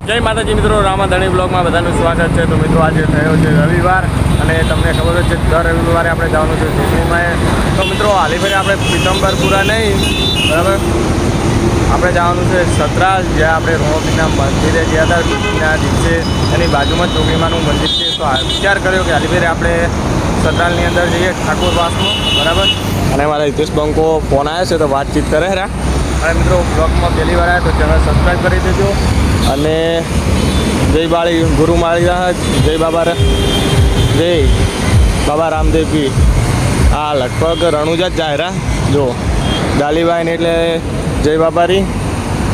જય માતાજી મિત્રો, રામાધણી બ્લોગમાં બધાનું સ્વાગત છે। તો મિત્રો આજે થયો છે રવિવાર અને તમને ખબર જ છે દર રવિવારે આપણે જવાનું છે જોગણીમાં। તો મિત્રો હાલી ફરી આપણે પીતમ્બરપુરા નહીં, બરાબર, આપણે જવાનું છે સતરાલ, જ્યાં આપણે રોમાપીરના મંદિરે ગયા હતા બીજના દિવસે, એની બાજુમાં જ જોગણીમાનું મંદિર છે। તો વિચાર કર્યો કે હાલી ફરી આપણે સતરાલની અંદર જઈએ ઠાકોરવાસમાં, બરાબર। અને મારા હિતેશ બંકો ફોન આવ્યો છે તો વાતચીત કરે રહ્યા। અને મિત્રો બ્લોગમાં પહેલી વાર આવ્યા તો ચેનલ સબસ્ક્રાઈબ કરી દેજો અને જય બાળી ગુરુ માળી જય બાબા જય બાબા રામદેવજી। આ લગભગ રણુજા જ જાય જો ડાલીબાઈને એટલે જય બાબારી।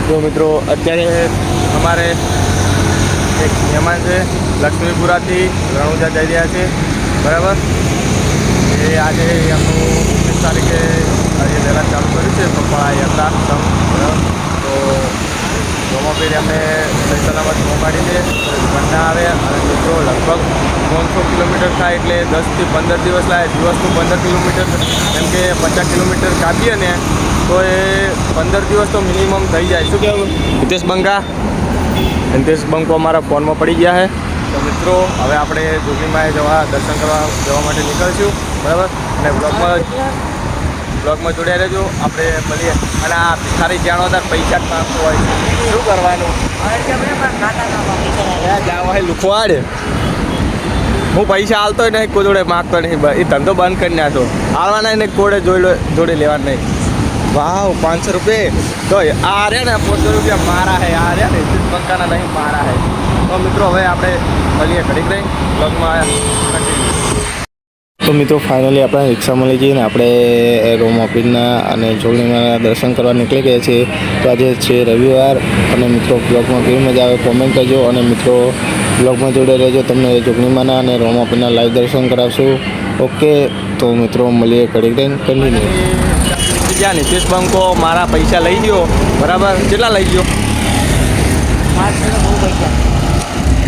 જો મિત્રો અત્યારે અમારે એક મહેમાન છે લક્ષ્મીપુરાથી રણુજા જઈ રહ્યા છે, બરાબર। એ આજે એમનું 29 તારીખે આજે વહેલા ચાલુ કર્યું છે પપ્પા યાત્રા સંઘ, બરાબર। તો રોમાપીર અમે સલામત પહોંચાડીને ઘરના આવે અને મિત્રો લગભગ 300 કિલોમીટર થાય એટલે 10 થી 15 દિવસ લાગે। દિવસનું 15 કિલોમીટર એમ કે 50 કિલોમીટર કાપીએ ને તો એ 15 દિવસ તો મિનિમમ થઈ જાય। શું કહેવું હિતેશ બંકા? હિતેશ બંકો અમારા ફોનમાં પડી ગયા છે। તો મિત્રો હવે આપણે જોગણીમાં દર્શન કરવા જવા માટે નીકળશું, બરાબર। અને બ્લોગમાં જોડ્યા રહેજો, આપણે મળીએ। અને આ ભિખારી જાણો તાર પૈસા જ માંગતો હોય શું કરવાનું? જાવ હોય લુખવાડ, હું પૈસા હાલતો નહીં, કોઈ જોડે માગતો નહીં, એ ધંધો બંધ કરી નાખો, હાલવાના ને કોડે જોડે લેવાનું નહીં। વાવ 500 રૂપિયા તો આ રે ને 500 રૂપિયા મારા હે, આ રે ને બંકાના નહીં મારા હે। તો મિત્રો હવે આપણે મળીએ ઘડીક રહી બ્લોગમાં કન્ટિન્યુ। તો મિત્રો ફાઇનલી આપણે રિક્ષા મળી જઈએ ને આપણે રોમાપીરના અને જોગણીમાના દર્શન કરવા નીકળી ગયા છીએ। તો આજે છે રવિવાર અને મિત્રો બ્લોગમાં કેવી મજા આવે કોમેન્ટ કરજો અને મિત્રો બ્લોગમાં જોડે રહેજો, તમને જોગણીમાના અને રોમાપીરના લાઈવ દર્શન કરાવશું। ઓકે, તો મિત્રો મળીએ ઘડીક રહીને કન્ટિન્યુ। બીજા નીતિશ બંકો મારા પૈસા લઈ ગયો, બરાબર। કેટલા લઈ ગયો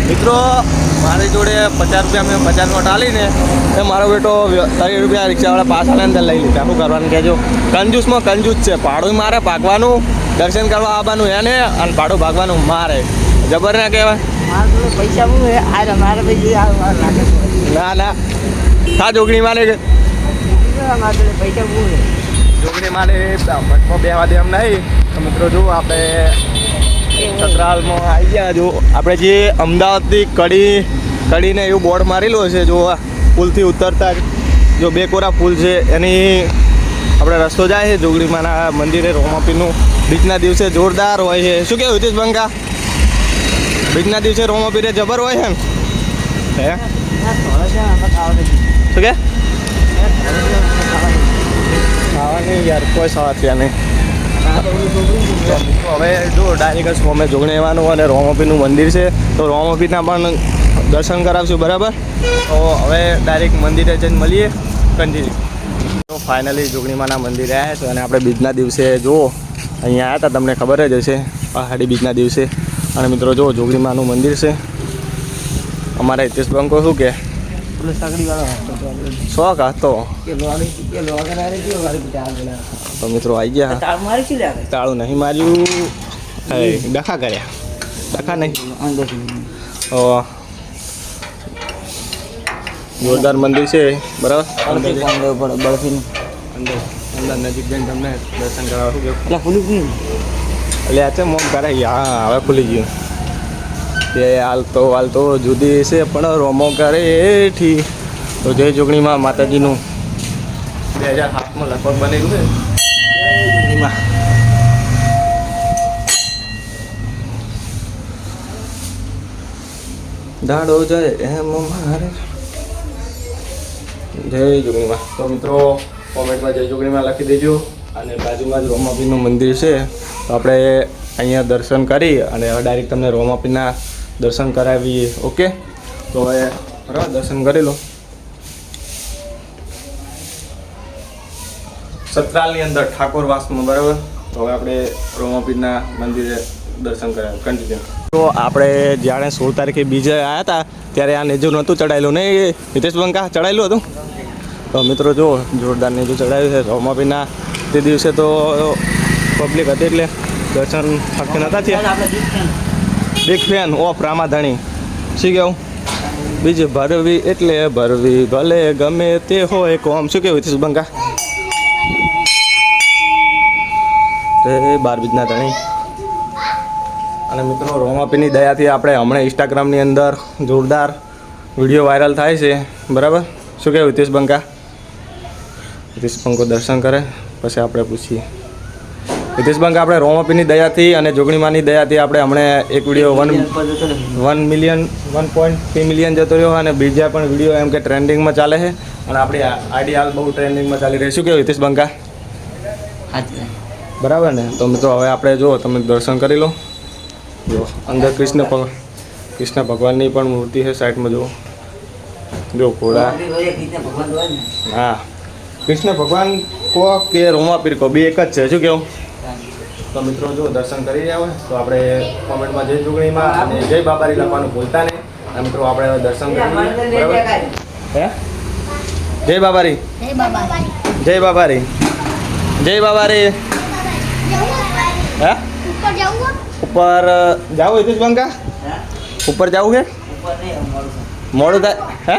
મિત્રો? મારી જોડે 50 રૂપિયા મેં 50 નોટ આલીને એ મારો બેટો 30 રૂપિયા રિક્ષાવાળા પાછા અંદર લઈ લીધા। શું કરવાનું કહેજો? કંજૂસમાં કંજૂસ છે, ભાડું મારે ભાગવાનું, દર્શન કરવા આવવાનું એને અને ભાડું ભાગવાનું મારે, જબર ના કહેવાય? પૈસા ના ના હા જોગણી માને પૈસા જોગણી માને ભટમાં બેવા દે એમ નહીં। તો મિત્રો જો આપણે સતરાલમાં આવી ગયા। જો આપણે જે અમદાવાદથી કડીને એવું બોર્ડ મારેલું હશે, જો પુલથી ઉતરતા જો બે કોરા પુલ છે એની આપણે રસ્તો જાય છે જોગણીમાના મંદિરે રોમાપીરનું। બીજના દિવસે જોરદાર હોય છે, શું કહેવું હિતેશ બંકા? બીજના દિવસે રોમાપીરે જબર હોય છે ને, હે શું કે ખાવાની યાર કોઈ સવાર ત્યાં નહીં। હવે જો ડાયરેક્ટ અમે જોગણીમાનું અને રોમાપીરનું મંદિર છે તો રોમાપીરના પણ દર્શન કરાવશું, બરાબર। તો હવે ડાયરેક્ટ મંદિરે જઈને મળીએ કન્ટિન્યુ। તો ફાઇનલી જોગણીમાના મંદિરે આવ્યા છે અને આપણે બીજના દિવસે જુઓ અહીંયા આવ્યા હતા, તમને ખબર જ હશે પહાડી બીજના દિવસે। અને મિત્રો જુઓ જોગણીમાનું મંદિર છે। અમારા હિતેશ બંકો શું કે શોખ હતો તો મિત્રો આવી ગયા। તાળું નહીં માર્યું, ડખા કર્યા, ડખા નહીં। જોરદાર મંદિર છે, બરાબર। અંદર નજીક જઈને તમને દર્શન કરાવશું એટલે આ છે મોમ કરે। હા હવે ખુલી ગયું તે હાલતો જુદી છે પણ રોમો કરે એઠી। તો જય જોગણીમાં માતાજીનું 2007માં લગભગ બનેલું છે જોગણીમાં। દાડો જાય એમ મારે જય જોગણીમાં। તો મિત્રો કોમેન્ટમાં જય જોગણીમાં લખી દેજો અને બાજુમાં જ રોમાપીરનું મંદિર છે તો આપણે અહીંયા દર્શન કરી અને હવે ડાયરેક્ટ તમને રોમાપીરના દર્શન કરાવીએ। ઓકે, તો હવે બરાબર દર્શન કરી લો। સતરાલની અંદર ઠાકોરવાસમાં, બરાબર। તો હવે આપણે રોમાપીરના મંદિરે દર્શન કરાવ્યું કન્ટિન્યુ। તો આપણે જ્યારે 16 તારીખે બીજે આવ્યા હતા ત્યારે આ નેજુ નહોતું ચડાયેલું નહીં હિતેશ બંકા? ચડાયેલું હતું। તો મિત્રો જો જોરદાર નેજુ ચડાવ્યું છે રોમાપીરના। તે દિવસે તો પબ્લિક હતી એટલે દર્શન ફક્ત નહોતા થયા। Big fan of Ramadhani. શું કેવું? બીજી ભરવી એટલે ભરવી ભલે ગમે તે હોય કોમ. શું કેવું હિતેશ બંકા? તે 12 બીજના ધણી. અને મિત્રો રોમાપીની દયાથી આપણે હમણાં ઇન્સ્ટાગ્રામની અંદર જોરદાર વિડીયો વાયરલ થાય છે, બરાબર? શું કહેવું હિતેશ બંકા? હિતેશ બંકો દર્શન કરે પછી આપણે પૂછીએ. હિતેશ બંકા, આપણે રોમાપીની દયાથી અને જોગણીમાની દયાથી આપણે હમણાં એક વિડીયો 1 મિલિયન 1.3 મિલિયન જતો રહ્યો અને બીજા પણ વિડીયો એમ કે ટ્રેન્ડિંગમાં ચાલે છે અને આપણી આઈડી હાલ બહુ ટ્રેન્ડિંગમાં ચાલી રહી. શું કહેવું હિતેશ બંકા? બરાબર ને? તો મિત્રો હવે આપણે જો તમે દર્શન કરી લો. જો અંદર કૃષ્ણ ભગવાનની પણ મૂર્તિ છે સાઈડમાં. જો ઘોડા. હા, કૃષ્ણ ભગવાન કહો કે રોમાપીર કહો, બે એક જ છે. શું કેવું? તો મિત્રો જો દર્શન કરી રહ્યા હોય તો આપણે કોમેન્ટમાં જય જોગણીમાં અને જય બાબારી લખવાનું ભૂલતા નહીં. અને મિત્રો આપણે હવે દર્શન કરીએ, બરાબર? હે, જય બાબારી, જય બાબારી, જય બાબારી, જય બાબારી. હે, ઉપર જાવું હિતેશ બંકા? ઉપર જવું છે? મોડું થાય. હે,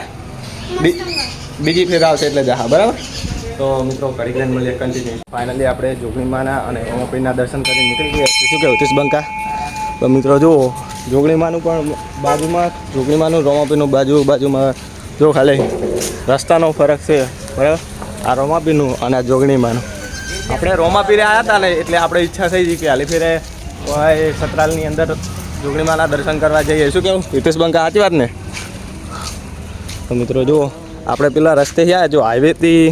બીજી ફેર આવશે એટલે જા. બરાબર. તો મિત્રો ઘડી લઈને મળીએ કન્ટિન્યુ. ફાઇનલી આપણે જોગણીમાના અને રોમાપીરના દર્શન કરીને નીકળી ગયા. શું કહેવું હિતેશ બંકા? તો મિત્રો જુઓ, જોગણીમાનું પણ બાજુમાં, જોગણીમાનું રોમાપીનું બાજુમાં જો ખાલી રસ્તાનો ફરક છે, બરાબર? આ રોમાપીનું અને આ જોગણીમાનું. આપણે રોમાપીરે આવ્યા હતા ને એટલે આપણે ઈચ્છા થઈ હતી કે હાલી ફેરે સતરાલની અંદર જોગણીમાના દર્શન કરવા જઈએ. શું કેવું હિતેશ બંકા? સાચી વાત ને? તો મિત્રો જુઓ, આપણે પેલા રસ્તે ગયા, જો હાઈવેથી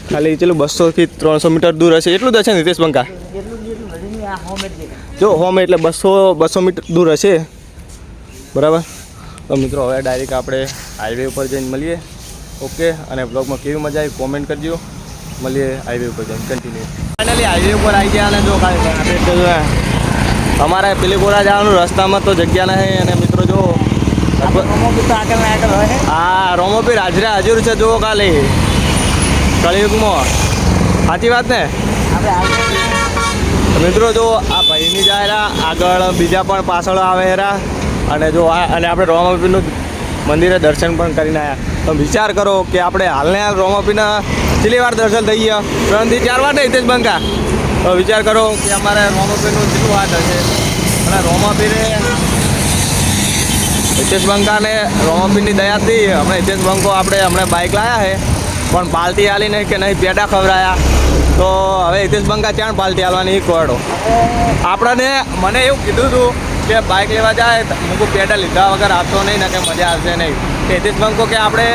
ખાલી ચલો 200 થી 300 મીટર દૂર હશે. એટલું જ હશે ને હિતેશ બંકા? જો હોમ એટલે 200 મીટર દૂર હશે, બરાબર? તો મિત્રો હવે ડાયરેક્ટ આપણે હાઈવે ઉપર જઈને મળીએ. ઓકે, અને બ્લોગમાં કેવી મજા આવી કોમેન્ટ કરજો. મળીએ હાઈવે ઉપર જઈને કન્ટિન્યુ. ફાઇનલી હાઈવે ઉપર આવી ગયા અને જો ખાલી અમારે પીલીપોરા જવાનું રસ્તામાં તો જગ્યા નહીં. અને મિત્રો જો હા, રોમાપીર હાજરે હાજર છે. જુઓ ખાલી કળિયુગમાં. સાચી વાત ને? મિત્રો જો આ ભાઈની જાય આગળ, બીજા પણ પાછળ આવે એરા. અને જો અને આપણે રોમાપીરનું મંદિરે દર્શન પણ કરીને આવ્યા. તો વિચાર કરો કે આપણે હાલને હાલ રોમાપીરના કેટલી વાર દર્શન થઈ ગયા? 3 થી 4 વાર ને હિતેશ બંકા? તો વિચાર કરો કે અમારે રોમાપીરનું કેટલું વાત હશે. અને રોમાપીરે હિતેશ બંકાને રોમાપીરની દયાથી હમણાં હિતેશ બંકો આપણે હમણાં બાઇક લાવ્યા છે પણ પાલટી હાલી નહીં કે નહીં પેડા ખવડાયા. તો હવે હિતેશ બંકા ચાણ પાલટી હાલવાની કોડો આપણને મને એવું કીધું હતું કે બાઇક લેવા જાય મૂકું પેડા લીધા વગર આપતો નહીં ને કે મજા આવશે નહીં. કે હિતેશ બંકો કે આપણે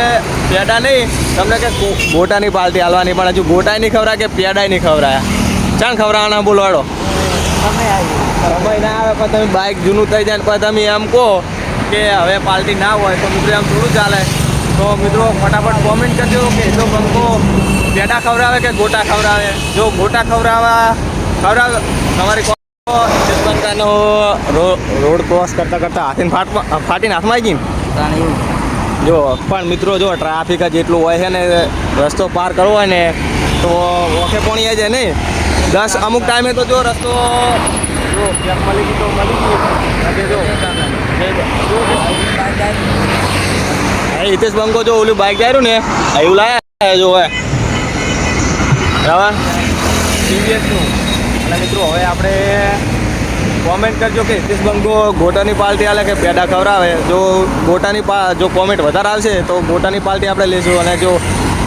પેડા નહીં તમને કે ગોટાની પાલટી હાલવાની, પણ હજુ ગોટાય નહીં ખવડાય કે પેડાય નહીં ખવડાયા. ચાણ ખવડાવવાના બોલવાડો સમય ના આવે પણ તમે બાઇક જૂનું થઈ જાય ને પછી તમે એમ કહો કે હવે પાલટી ના હોય તો મિત્રો એમ થોડું ચાલે. તો મિત્રો ફટાફટ કોમેન્ટ કરજો કે જો બંકો પેડા ખવડાવે કે ગોટા ખવડાવે. જો ગોટા ખવડાવે તમારી હિતેશ બંકાનો રોડ ક્રોસ કરતાં હાથીને ફાટીને હાથમાં આવી ગઈ. જો પણ મિત્રો જો ટ્રાફિક જ એટલું હોય છે ને, રસ્તો પાર કરવો હોય ને તો ઓખે પોણી આવી જાય નહીં. 10 અમુક ટાઈમે તો જો રસ્તો જો ક્યાંક મળી ગઈ તો મળી ગઈ. હિતેશ બંકો જો ઓલું બાઇક જાય ને એવું લાયા જો હવે બરાબર ટીવીએસનું. અને મિત્રો હવે આપણે કોમેન્ટ કરજો કે હિતેશ બંકો ગોટાની પાલટી હાલે કે પેડા ખવડાવે. જો જો કોમેન્ટ વધારે આવશે તો ગોટાની પાલટી આપણે લઈશું, અને જો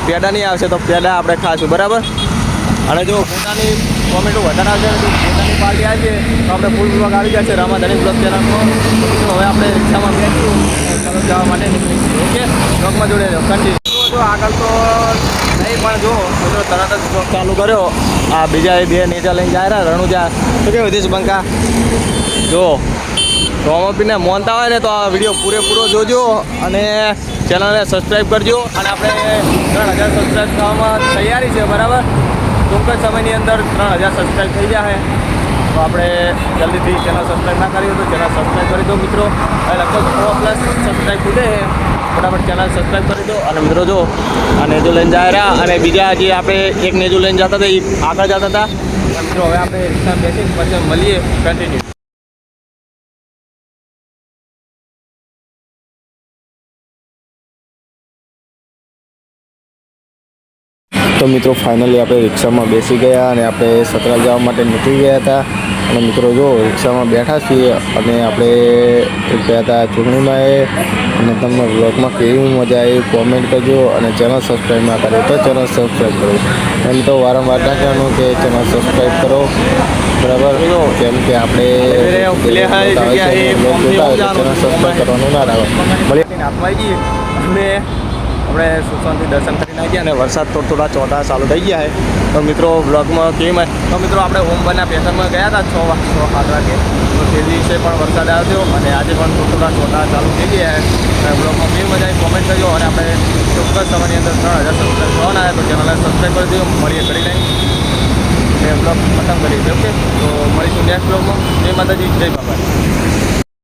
પેડા નહીં આવશે તો પેડા આપણે ખાશું, બરાબર? અને જો ગોટાની કોમેન્ટો વધારે આવશે તો ગોટાની પાલટી આવશે તો આપણે ફૂલ બ્લોગ આવી જશે રામાધણી બ્લોગ ચેનલમાં. તો હવે આપણે રિક્ષામાં બેઠું ચાલો જવા માટે નીકળી છીએ. ઓકે, બ્લોગમાં જોડે કન્ટિન્યુ. જો આગળ તો નહીં પણ જો મિત્રો તરત જ બ્લોગ ચાલુ કર્યો. આ બીજા 2 નેજા લઈને જાય રહ્યા રણુજા. શું કેવું હિતેશ બંકા? જો રોમાપીને મોનતા હોય ને તો આ વિડીયો પૂરેપૂરો જોજો અને ચેનલને સબસ્ક્રાઈબ કરજો. અને આપણે 3000 સબસ્ક્રાઈબ થવામાં તૈયારી છે, બરાબર? ટૂંક જ સમયની અંદર 3000 સબસ્ક્રાઈબ થઈ જશે. તો આપણે જલ્દીથી ચેનલ સબસ્ક્રાઈબ ના કરી તો ચેનલ સબસ્ક્રાઈબ કરી દો મિત્રો. હવે લગભગ 100+ સબસ્ક્રાઈબ થઈ જાય. ફટાફટ ચેનલ સબસ્ક્રાઈબ કરી દો. અને મિત્રો જો આ નેજો લઈને જાય રહ્યા અને બીજા જે આપણે એક નેજો લઈને જતા હતા એ આગળ જતા હતા. મિત્રો હવે આપણે રિક્ષા બેસી પછી મળીએ કન્ટિન્યુ. તો મિત્રો ફાઇનલી આપણે રિક્ષામાં બેસી ગયા અને આપણે સતરાલ જવા માટે નીકળી ગયા હતા. અને મિત્રો જો રિક્ષામાં બેઠા છીએ અને આપણે ગયા હતા ચૂંટણીમાં અને તમને બ્લોગમાં કેવી મજા આવી કોમેન્ટ કરજો અને ચેનલ સબસ્ક્રાઈબ ના કરે તો ચેનલ સબસ્ક્રાઈબ કરો. એમ તો વારંવાર ના કહેવાનું કે ચેનલ સબસ્ક્રાઈબ કરો બરાબર, કેમ કે આપણે ચેનલ સબસ્ક્રાઈબ કરવાનું ના આવે. હાથમાં આવી ગઈ અને આપણે સુશાંતથી દર્શન કરીને આવી ગયા અને વરસાદ થોડા ચોટા ચાલુ થઈ ગયા છે. તો મિત્રો બ્લોગમાં કેમ તો મિત્રો આપણે ઓમબરના પેશનમાં ગયા હતા 6 વાગે. તો તે દિવસે પણ વરસાદ આવ્યો હતો અને આજે પણ થોડા ચોટા ચાલુ થઈ ગયા છે. અને બ્લોગમાં કેવી મજા આવી કોમેન્ટ કરજો અને આપણે ચોક્કસ સમયની અંદર 3000 સબસ્ક્રાઈબ થવાના આવે તો ચેનલને સબસ્ક્રાઈબ કરી દો. મળીએ કરી નહીં એ બ્લોગ ખતમ કરીએ. ઓકે, તો મળીશું નેક્સ્ટ બ્લોગમાં. જય માતાજી, જય બાબા.